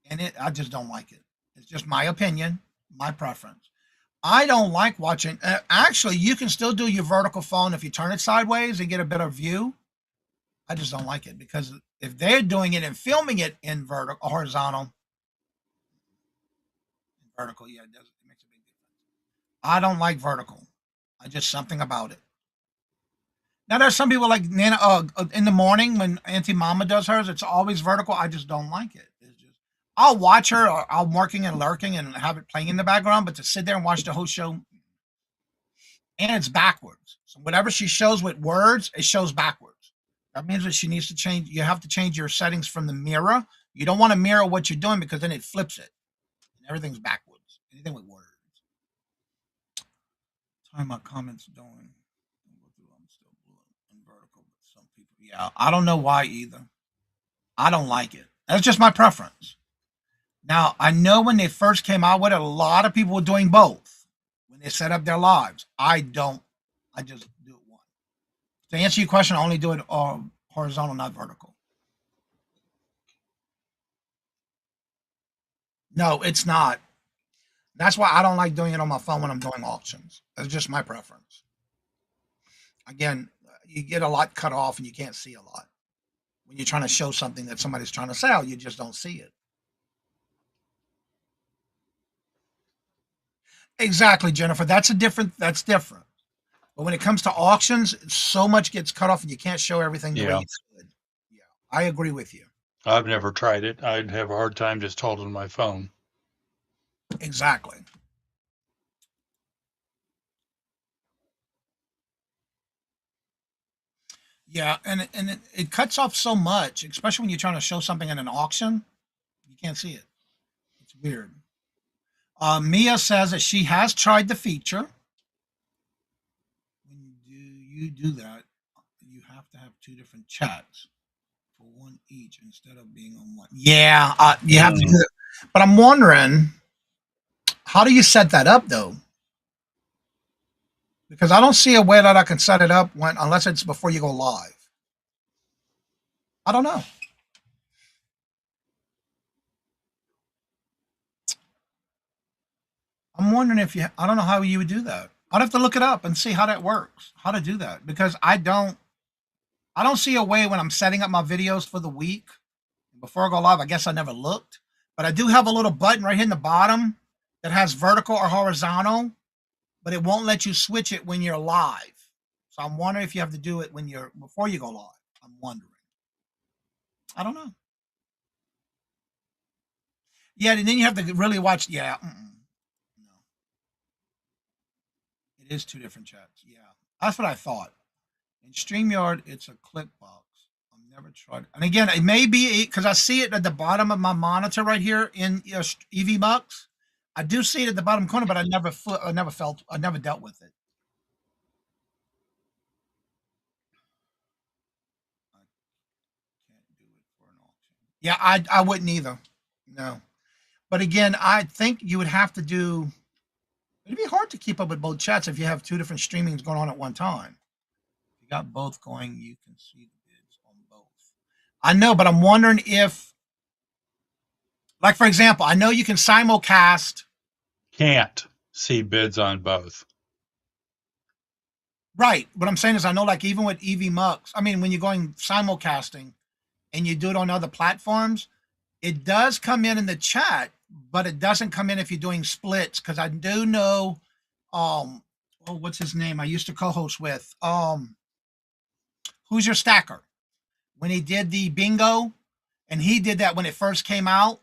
and I just don't like it. It's just my opinion, my preference. I don't like watching. Actually, you can still do your vertical phone if you turn it sideways and get a better view. I just don't like it because if they're doing it and filming it in vertical, horizontal, yeah, it does. It makes a big difference. I don't like vertical. I just something about it. Now there's some people like Nana in the morning when Auntie Mama does hers. It's always vertical. I just don't like it. It's just I'll watch her. Or I'm working and lurking and have it playing in the background. But to sit there and watch the whole show, and it's backwards. So whatever she shows with words, it shows backwards. That means that she needs to change. You have to change your settings from the mirror. You don't want to mirror what you're doing because then it flips it, and everything's backwards. Anything with words. Time my comments doing. I'm still in vertical, but some people, yeah, I don't know why either. I don't like it. That's just my preference. Now, I know when they first came out with it, a lot of people were doing both when they set up their lives. I don't. I just do it one. To answer your question, I only do it horizontal, not vertical. No, it's not. That's why I don't like doing it on my phone when I'm doing auctions. That's just my preference. Again, you get a lot cut off and you can't see a lot. When you're trying to show something that somebody's trying to sell, you just don't see it. Exactly, Jennifer. That's different. But when it comes to auctions, so much gets cut off and you can't show everything the way you should. Yeah, I agree with you. I've never tried it. I'd have a hard time just holding my phone. Exactly. Yeah, and it cuts off so much, especially when you're trying to show something in an auction. You can't see it. It's weird. Mia says that she has tried the feature. When you do that, you have to have two different chats for one each instead of being on one. Yeah, you have to do it. But I'm wondering, how do you set that up though? Because I don't see a way that I can set it up unless it's before you go live. I don't know. I'm wondering if I don't know how you would do that. I'd have to look it up and see how that works, how to do that, because I don't see a way when I'm setting up my videos for the week before I go live. I guess I never looked, but I do have a little button right here in the bottom that has vertical or horizontal, but it won't let you switch it when you're live. So I'm wondering if you have to do it when you're before you go live. I'm wondering. I don't know. Yeah, and then you have to really watch. Yeah, no, it is two different chats. Yeah, that's what I thought. In StreamYard, it's a click box. I've never tried. And again, it may be because I see it at the bottom of my monitor right here in EV Bucks. I do see it at the bottom corner, but I never dealt with it. I can't do it for an auction. Yeah, I wouldn't either. No. But again, I think you would have to do. It'd be hard to keep up with both chats if you have two different streamings going on at one time. If you got both going, you can see the bids on both. I know, but I'm wondering if, like for example, I know you can simulcast. Can't see bids on both. Right. What I'm saying is, I know, like even with EV Mux, I mean, when you're going simulcasting and you do it on other platforms, it does come in the chat, but it doesn't come in if you're doing splits. Because I do know, oh, what's his name? I used to co-host with, Who's Your Stacker? When he did the bingo, and he did that when it first came out,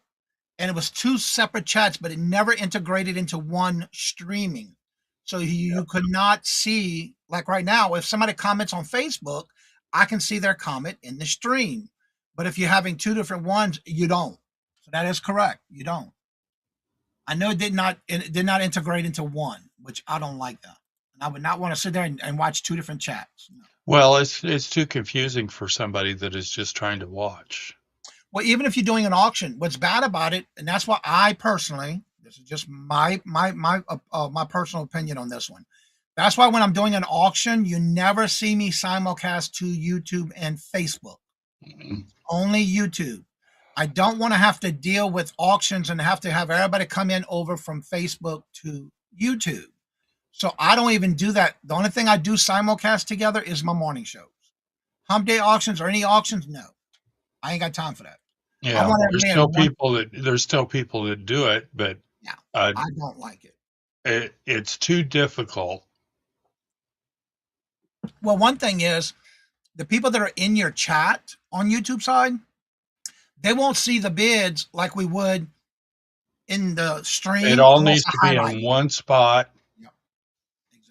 and it was two separate chats, but it never integrated into one streaming. So you could not see, like right now, if somebody comments on Facebook, I can see their comment in the stream. But if you're having two different ones, you don't. So that is correct. You don't. I know it did not integrate into one, which I don't like that. And I would not want to sit there and watch two different chats. No. Well, it's too confusing for somebody that is just trying to watch. Well, even if you're doing an auction, what's bad about it, and that's why I personally, this is just my personal opinion on this one. That's why when I'm doing an auction, you never see me simulcast to YouTube and Facebook. Only YouTube. I don't want to have to deal with auctions and have to have everybody come in over from Facebook to YouTube. So I don't even do that. The only thing I do simulcast together is my morning shows. Hump day auctions or any auctions, no. I ain't got time for that. Yeah, there's still people that do it, but yeah, I don't like it. It's too difficult. Well, one thing is the people that are in your chat on YouTube side, they won't see the bids like we would in the stream. It all needs to be in one spot. Yep.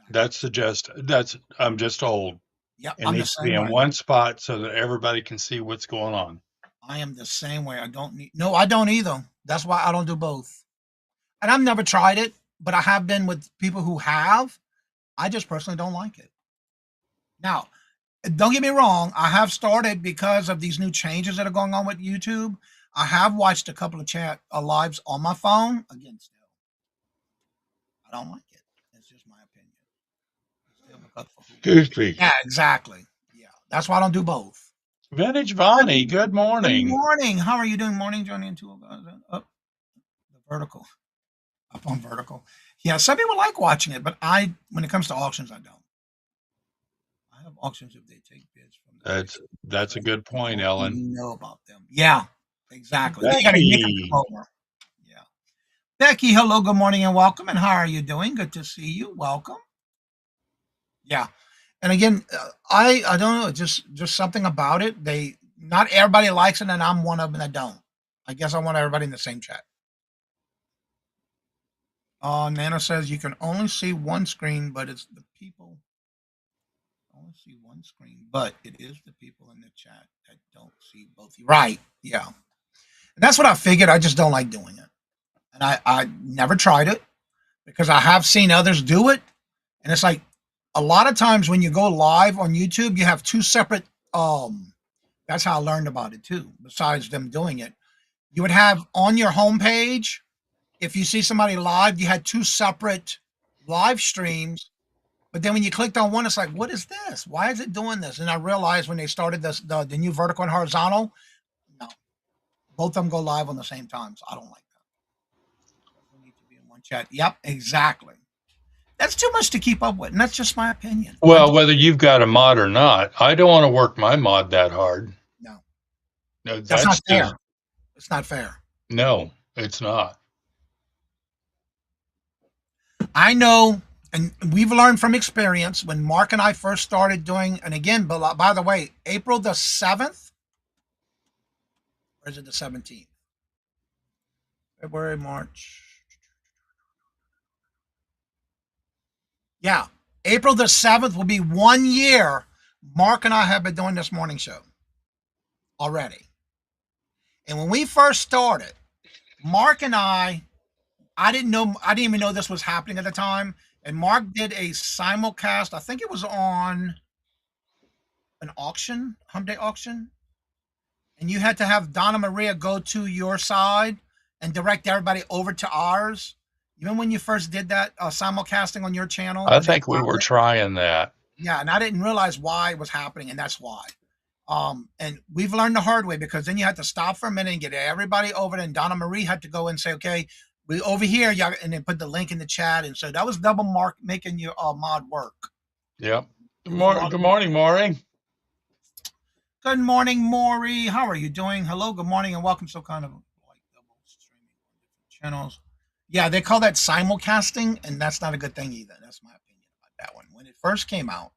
Exactly. I'm just old. Yep. It needs to be in one spot so that everybody can see what's going on. I am the same way. I don't either. That's why I don't do both. And I've never tried it, but I have been with people who have. I just personally don't like it. Now, don't get me wrong. I have started because of these new changes that are going on with YouTube. I have watched a couple of lives on my phone. Again, still, I don't like it. It's just my opinion. Excuse me. Yeah, exactly. Yeah, that's why I don't do both. Vintage Vonnie, good morning. Good morning. How are you doing? Morning, Johnny and two up the vertical. Up on vertical. Yeah, some people like watching it, but when it comes to auctions, I don't. I have auctions if they take bids from that's a good point, Ellen. You know about them. Yeah, exactly. Becky. Yeah. Becky, hello, good morning and welcome. And how are you doing? Good to see you. Welcome. Yeah. And again, I don't know, just something about it. Not everybody likes it, and I'm one of them that don't. I guess I want everybody in the same chat. Nana says you can only see one screen, but it's the people. Only see one screen, but it is the people in the chat that don't see both. Right? Yeah. And that's what I figured. I just don't like doing it, and I never tried it because I have seen others do it, and it's like. A lot of times when you go live on YouTube, you have two separate, that's how I learned about it too, besides them doing it. You would have on your homepage, if you see somebody live, you had two separate live streams, but then when you clicked on one, it's like, what is this? Why is it doing this? And I realized when they started the new vertical and horizontal, no, both of them go live on the same time, so I don't like that. We need to be in one chat. Yep, exactly. That's too much to keep up with, and that's just my opinion. Well, whether you've got a mod or not, I don't want to work my mod that hard. No, No, that's not that's fair. just It's not fair. no, it's not. I know, and we've learned from experience when Mark and I first started doing, and again, by the way, April the 7th, or is it the 17th? February, March. Yeah, April the 7th will be 1 year. Mark and I have been doing this morning show already. And when we first started, Mark and I didn't know, I didn't even know this was happening at the time. And Mark did a simulcast. I think it was on an auction, Hump Day auction. And you had to have Donna Maria go to your side and direct everybody over to ours. Even when you first did that simulcasting on your channel, I when they think we allowed were it. trying that. Yeah, and I didn't realize why it was happening, and that's why. And we've learned the hard way because then you had to stop for a minute and get everybody over. And Donna Marie had to go and say, "Okay, we over here," y'all, and then put the link in the chat. And so that was double Mark making your mod work. Yep. It was a lot. Good morning, Maury. Good morning, Maury. How are you doing? Hello, good morning, and welcome. So kind of like double streaming on different channels. Yeah, they call that simulcasting, and that's not a good thing either. That's my opinion about that one. When it first came out,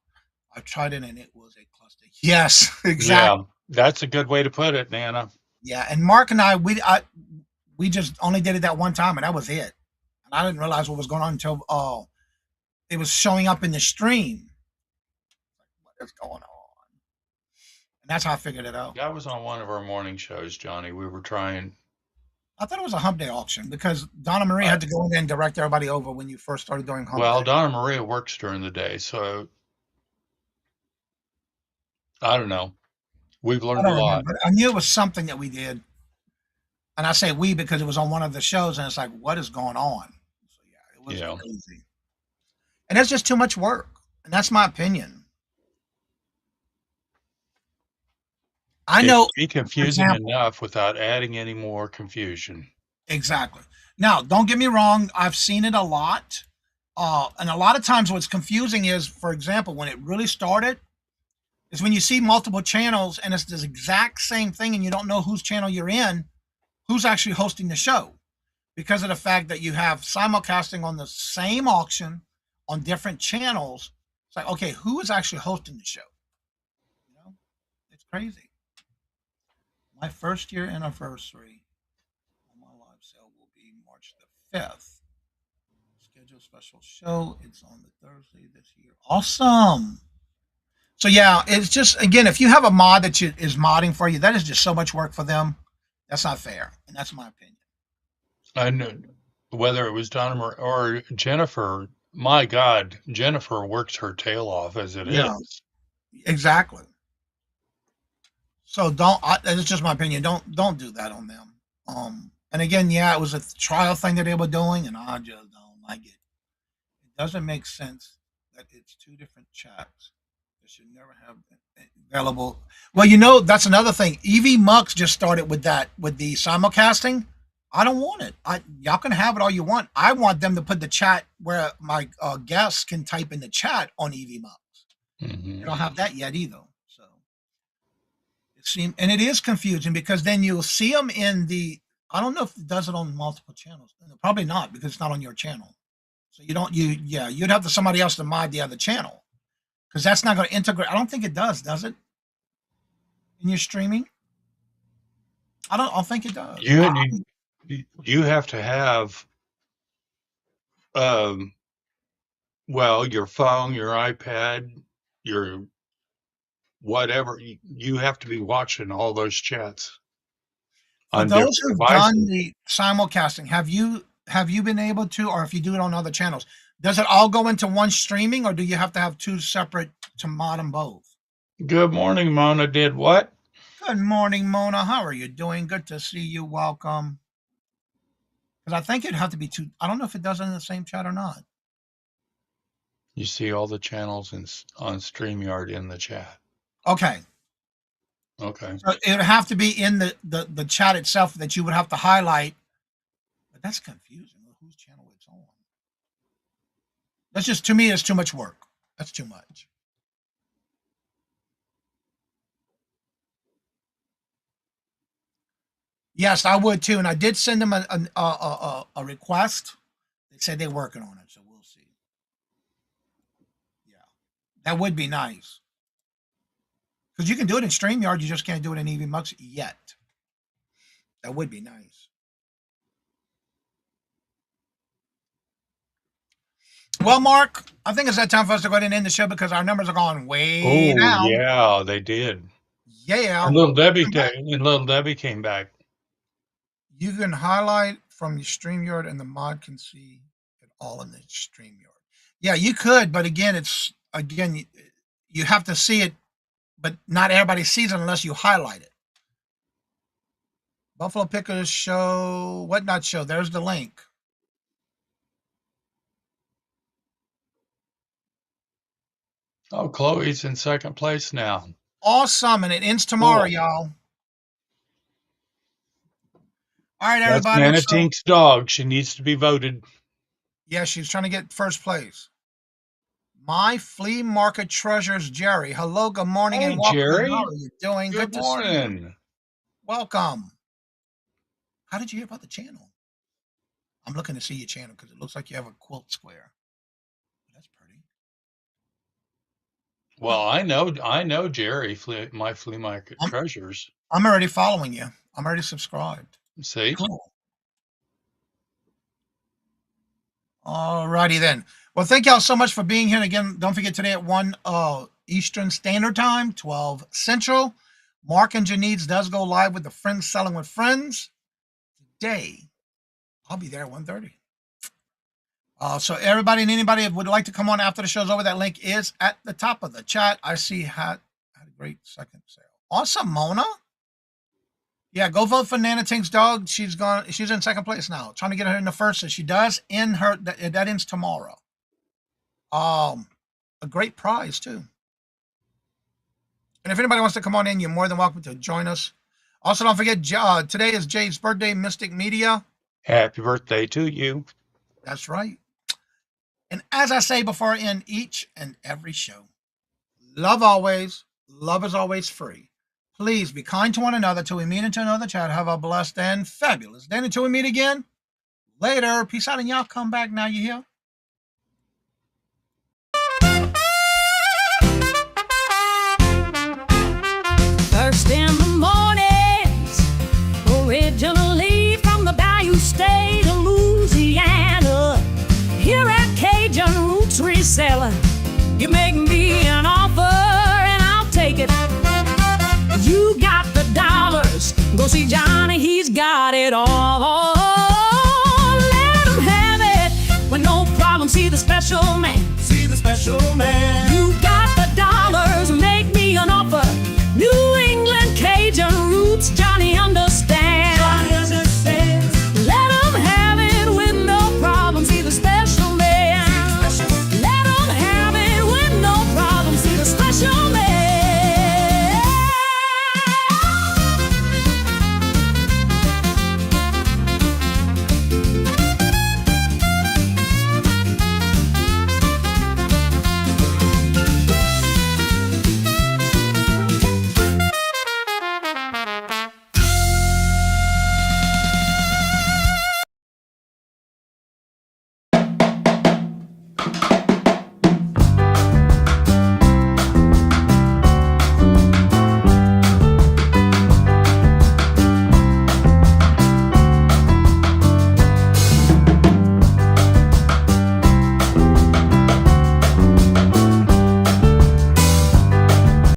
I tried it and it was a cluster. Yes, exactly. Yeah, that's a good way to put it, Nana. Yeah, and Mark and I, we just only did it that one time, and that was it. And I didn't realize what was going on until it was showing up in the stream. What is going on? And that's how I figured it out. That was on one of our morning shows, Johnny. We were trying. I thought it was a Hump Day auction because Donna Marie had to go in there and direct everybody over when you first started doing Hump Well, Day. Donna Maria works during the day, so I don't know. We've I learned a don't lot. remember. I knew it was something that we did. And I say we because it was on one of the shows, and it's like, what is going on? So yeah, it was Yeah. crazy. And it's just too much work. And that's my opinion. I It know can be confusing example. enough without adding any more confusion. Exactly. Now, don't get me wrong, I've seen it a lot. And a lot of times what's confusing is, for example, when it really started, is when you see multiple channels and it's the exact same thing and you don't know whose channel you're in, who's actually hosting the show. Because of the fact that you have simulcasting on the same auction on different channels. It's like, okay, who is actually hosting the show? You know, it's crazy. My first year anniversary on my live sale will be March the 5th. Schedule special show. It's on the Thursday this year. Awesome. So yeah, it's just, again, if you have a mod that is modding for you, that is just so much work for them. That's not fair, and that's my opinion. I know whether it was Donna Maria or Jennifer. My God, Jennifer works her tail off as it Yeah, is. exactly. So it's just my opinion. Don't do that on them. And again, yeah, it was a trial thing that they were doing, and I just don't like it. It doesn't make sense that it's two different chats. They should never have available. Well, that's another thing. EV Mux just started with that with the simulcasting. I don't want it. Y'all can have it all you want. I want them to put the chat where my guests can type in the chat on EV Mux. Mm-hmm. They don't have that yet either. So and it is confusing because then you'll see them in the. I don't know if it does it on multiple channels. Probably not because it's not on your channel. So you'd have somebody else to mod the other channel because that's not going to integrate. I don't think it does it? In your streaming? I don't think it does. You have to have your phone, your iPad, your whatever. You have to be watching all those chats For on those different who've devices. done the simulcasting, have you been able to, or if you do it on other channels, does it all go into one streaming, or do you have to have two separate to mod them both? Good morning, Mona. Did what? Good morning, Mona. How are you doing? Good to see you. Welcome. Because I think it'd have to be two. I don't know if it does it in the same chat or not. You see all the channels on StreamYard in the chat. Okay. Okay. So it would have to be in the chat itself that you would have to highlight. But that's confusing. Whose channel it's on? That's just, to me, it's too much work. That's too much. Yes, I would too. And I did send them a request. They said they're working on it, so we'll see. Yeah, that would be nice. Because you can do it in StreamYard, you just can't do it in EVMux yet. That would be nice. Well, Mark, I think it's that time for us to go ahead and end the show because our numbers are going way Oh, down. yeah, they did. Yeah. And little Debbie came back. You can highlight from your StreamYard and the mod can see it all in the StreamYard. Yeah, you could, but again, you have to see it, but not everybody sees it unless you highlight it. Buffalo Pickers show, what not show? There's the link. Oh, Chloe's in second place now. Awesome, and it ends tomorrow, Cool. y'all. All right, That's everybody. Nana So, Tink's dog. She needs to be voted. yeah, she's trying to get first place. My flea market treasures, Jerry. Hello, good morning, Hey, and welcome. Jerry. How are you doing? Good to see you. morning. Welcome. How did you hear about the channel? I'm looking to see your channel because it looks like you have a quilt square. That's pretty. Well, I know Jerry, my flea market treasures. I'm already following you. I'm already subscribed. See? Cool. All righty then. Well, thank y'all so much for being here. And again, don't forget today at 1 Eastern Standard Time, 12 Central. Mark and Janice does go live with the Friends Selling with Friends. Today, I'll be there at 1:30. So everybody and anybody that would like to come on after the show's over, that link is at the top of the chat. I see had a great second sale. Awesome, Mona. Yeah, go vote for Nana Tink's dog. She's in second place now. Trying to get her in the first, and she does in her that ends tomorrow. A great prize too. And if anybody wants to come on in, you're more than welcome to join us. Also, don't forget, today is Jay's birthday, Mystic Media. Happy birthday to you. That's right. And as I say before I end each and every show, love always, love is always free. Please be kind to one another till we meet into another chat. Have a blessed and fabulous day until we meet again. Later. Peace out, and y'all come back now, you hear? First in the mornings, originally from the Bayou State of Louisiana. Here at Cajun Roots Reselling, you make me an offer and I'll take it. You got the dollars, go see Johnny, he's got it all. Let him have it, with no problem, see the special man. See the special man.